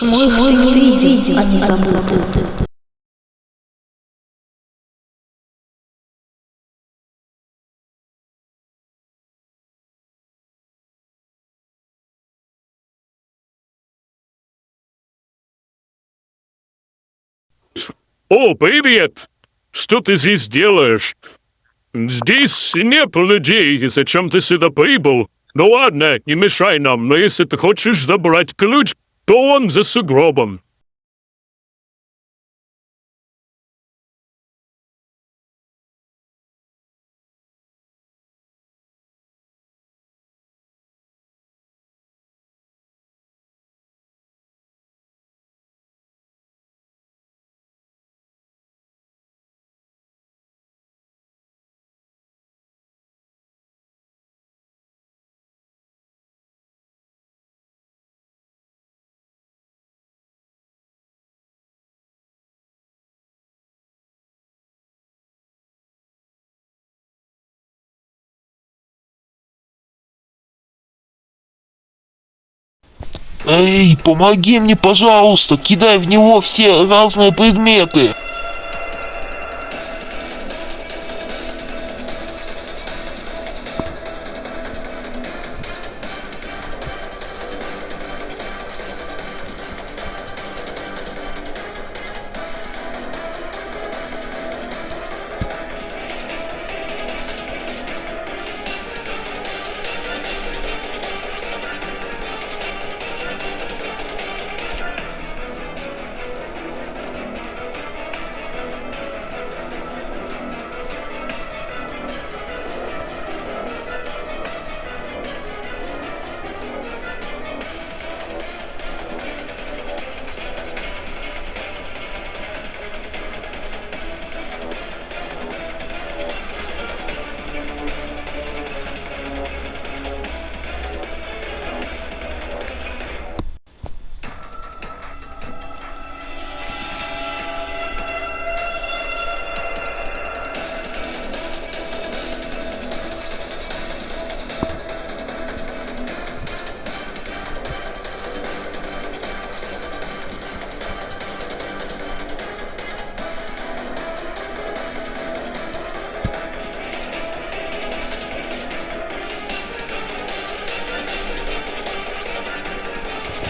Почему их ты не видел, они забыты? О, привет! Что ты здесь делаешь? Здесь нет людей, зачем ты сюда прибыл? Ну ладно, не мешай нам, но если ты хочешь забрать ключ, то он за сугробом. Эй, помоги мне, пожалуйста, кидай в него все разные предметы.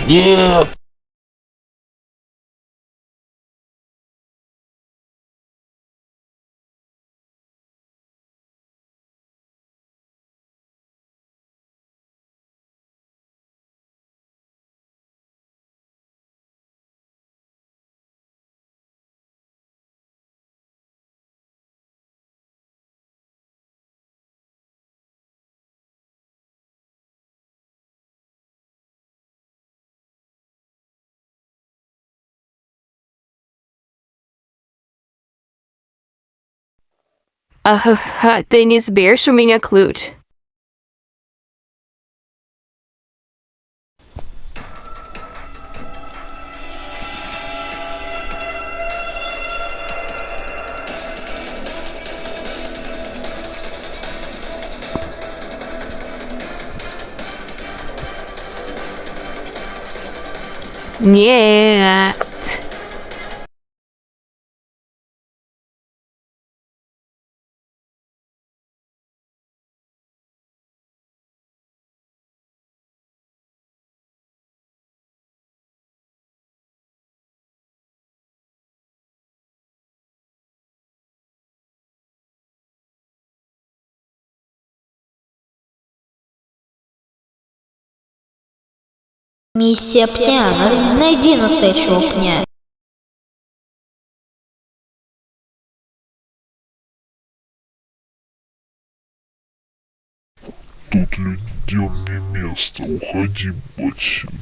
Нет. Ты не сберешь у меня ключ. Нет. Миссия Пня. Найди настоящего пня. Тут людям не место, уходи отсюда.